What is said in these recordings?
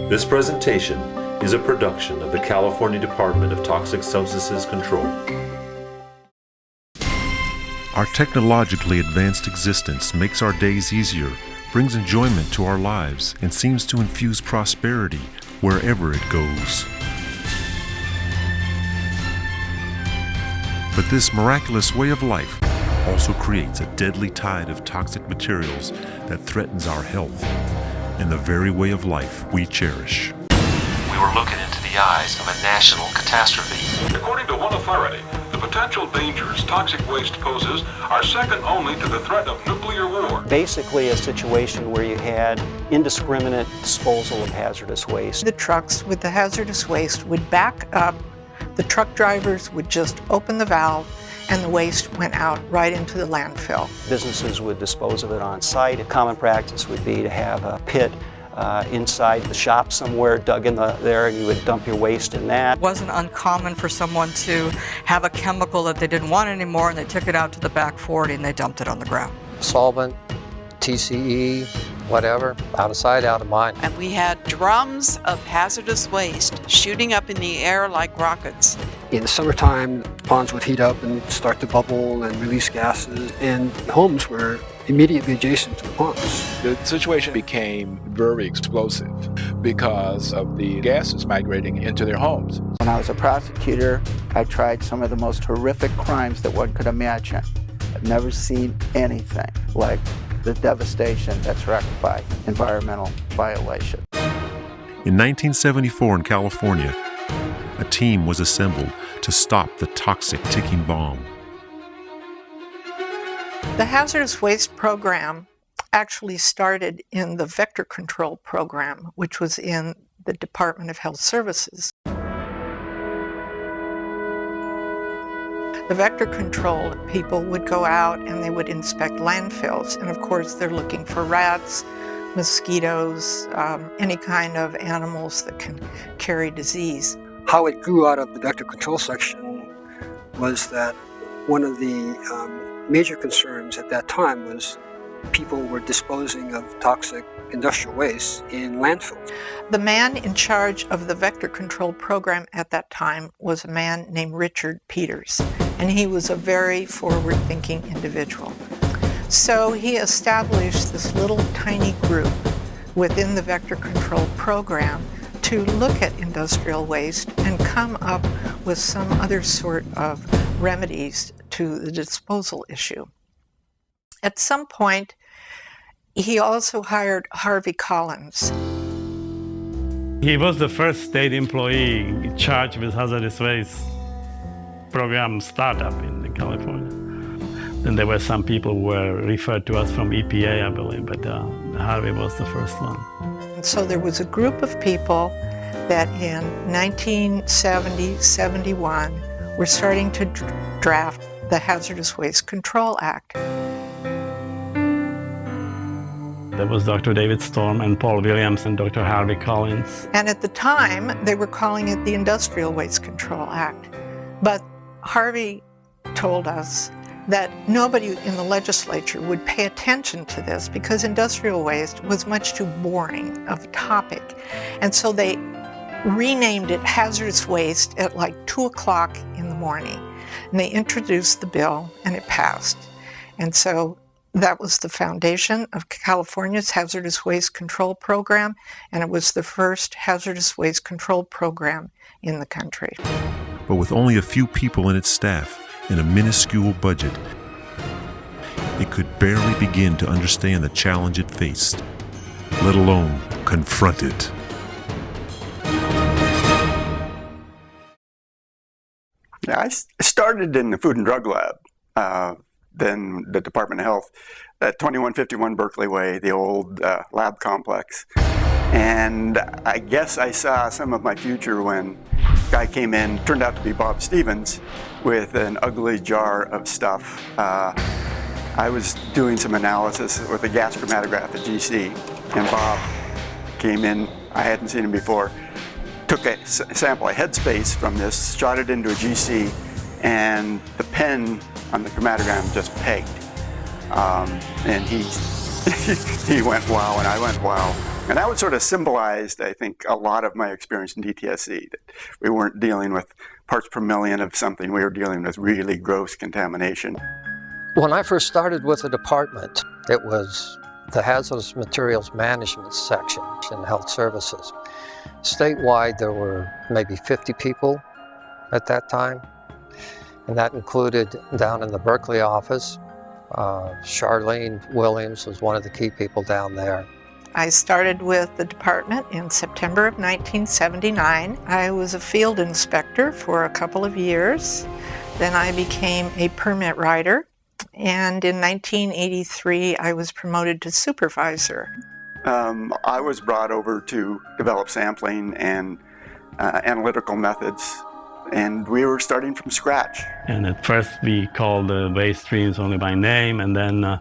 This presentation is a production of the California Department of Toxic Substances Control. Our technologically advanced existence makes our days easier, brings enjoyment to our lives, and seems to infuse prosperity wherever it goes. But this miraculous way of life also creates a deadly tide of toxic materials that threatens our health and the very way of life we cherish. We were looking into the eyes of a national catastrophe. According to one authority, the potential dangers toxic waste poses are second only to the threat of nuclear war. Basically a situation where you had indiscriminate disposal of hazardous waste. The trucks with the hazardous waste would back up, the truck drivers would just open the valve, and the waste went out right into the landfill. Businesses would dispose of it on site. A common practice would be to have a pit inside the shop somewhere dug in there, and you would dump your waste in that. It wasn't uncommon for someone to have a chemical that they didn't want anymore, and they took it out to the back 40 and they dumped it on the ground. Solvent, TCE, whatever, out of sight, out of mind. And we had drums of hazardous waste shooting up in the air like rockets. In the summertime, ponds would heat up and start to bubble and release gases, and homes were immediately adjacent to the ponds. The situation became very explosive because of the gases migrating into their homes. When I was a prosecutor, I tried some of the most horrific crimes that one could imagine. I've never seen anything like the devastation that's wreaked by environmental violation. In 1974 in California, a team was assembled to stop the toxic ticking bomb. The hazardous waste program actually started in the vector control program, which was in the Department of Health Services. The vector control people would go out and they would inspect landfills, and of course they're looking for rats, mosquitoes, any kind of animals that can carry disease. How it grew out of the vector control section was that one of the major concerns at that time was people were disposing of toxic industrial waste in landfills. The man in charge of the vector control program at that time was a man named Richard Peters, and he was a very forward-thinking individual. So he established this little tiny group within the vector control program to look at industrial waste and come up with some other sort of remedies to the disposal issue. At some point, he also hired Harvey Collins. He was the first state employee charged with hazardous waste program startup in California. Then there were some people who were referred to us from EPA, I believe, but Harvey was the first one. And so there was a group of people that in 1970-71 were starting to draft the Hazardous Waste Control Act. There was Dr. David Storm and Paul Williams and Dr. Harvey Collins. And at the time, they were calling it the Industrial Waste Control Act. But Harvey told us that nobody in the legislature would pay attention to this because industrial waste was much too boring of a topic. And so they renamed it hazardous waste at like 2 o'clock in the morning. And they introduced the bill and it passed. And so that was the foundation of California's Hazardous Waste Control Program, and it was the first hazardous waste control program in the country. But with only a few people in its staff and a minuscule budget, it could barely begin to understand the challenge it faced, let alone confront it. Yeah, I started in the Food and Drug Lab, then the Department of Health, at 2151 Berkeley Way, the old lab complex. And I guess I saw some of my future when a guy came in, turned out to be Bob Stevens, with an ugly jar of stuff. I was doing some analysis with a gas chromatograph at GC, and Bob came in, I hadn't seen him before, took a sample of headspace from this, shot it into a GC, and the pen on the chromatogram just pegged. And he went wow, and I went wow. And that would sort of symbolize, I think, a lot of my experience in DTSC, that we weren't dealing with parts per million of something, we were dealing with really gross contamination. When I first started with the department, it was the Hazardous Materials Management section in Health Services. Statewide, there were maybe 50 people at that time, and that included down in the Berkeley office, Charlene Williams was one of the key people down there. I started with the department in September of 1979. I was a field inspector for a couple of years. Then I became a permit writer. And in 1983, I was promoted to supervisor. I was brought over to develop sampling and analytical methods, and we were starting from scratch. And at first we called the waste streams only by name, and then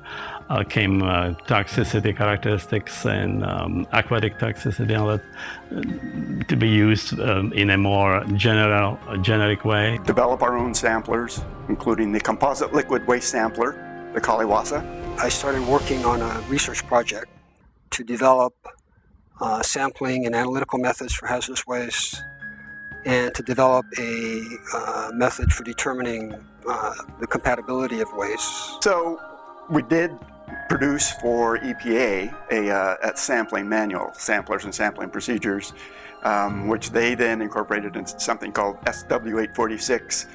came toxicity characteristics and aquatic toxicity, and all that to be used in a more generic way. Develop our own samplers, including the composite liquid waste sampler, the Kaliwasa. I started working on a research project to develop sampling and analytical methods for hazardous waste, and to develop a method for determining the compatibility of waste. So we did produce for EPA a sampling manual, samplers and sampling procedures, which they then incorporated in something called SW846,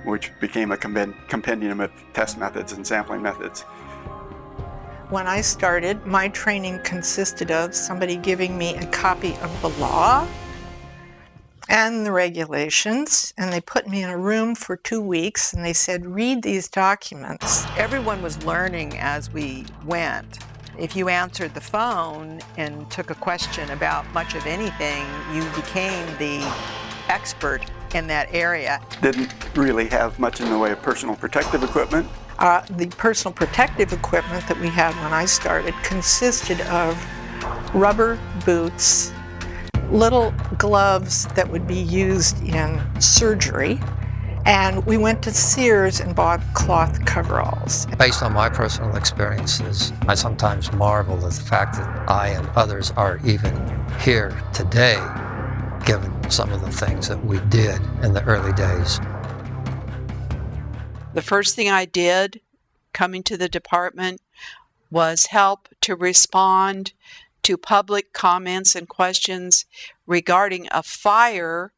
which became a compendium of test methods and sampling methods. When I started, my training consisted of somebody giving me a copy of the law and the regulations, and they put me in a room for 2 weeks and they said, read these documents. Everyone was learning as we went. If you answered the phone and took a question about much of anything, you became the expert in that area. Didn't really have much in the way of personal protective equipment. The personal protective equipment that we had when I started consisted of rubber boots, little gloves that would be used in surgery, and we went to Sears and bought cloth coveralls. Based on my personal experiences, I sometimes marvel at the fact that I and others are even here today, given some of the things that we did in the early days. The first thing I did coming to the department was help to respond to public comments and questions regarding a fire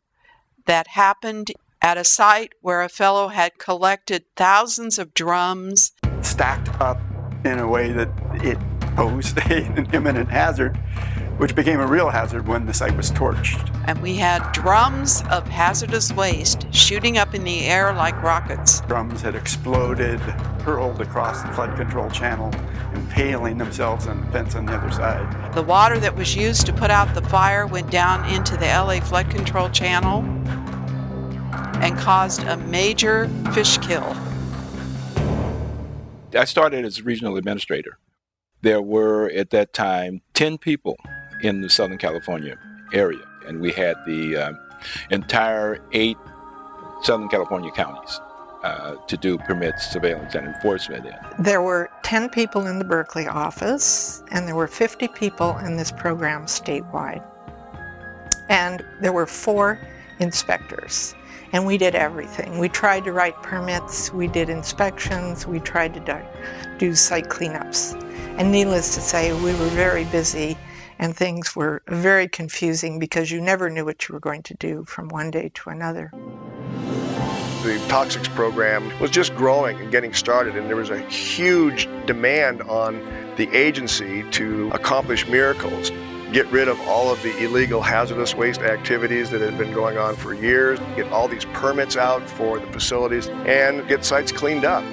that happened at a site where a fellow had collected thousands of drums. Stacked up in a way that it posed an imminent hazard, which became a real hazard when the site was torched. And we had drums of hazardous waste shooting up in the air like rockets. Drums had exploded, hurled across the flood control channel, impaling themselves on the fence on the other side. The water that was used to put out the fire went down into the LA flood control channel and caused a major fish kill. I started as regional administrator. There were, at that time, 10 people in the Southern California area, and we had the entire 8 Southern California counties to do permits, surveillance, and enforcement in. There were 10 people in the Berkeley office, and there were 50 people in this program statewide. And there were 4 inspectors, and we did everything. We tried to write permits, we did inspections, we tried to do site cleanups. And needless to say, we were very busy, and things were very confusing because you never knew what you were going to do from one day to another. The toxics program was just growing and getting started, and there was a huge demand on the agency to accomplish miracles, get rid of all of the illegal hazardous waste activities that had been going on for years, get all these permits out for the facilities, and get sites cleaned up.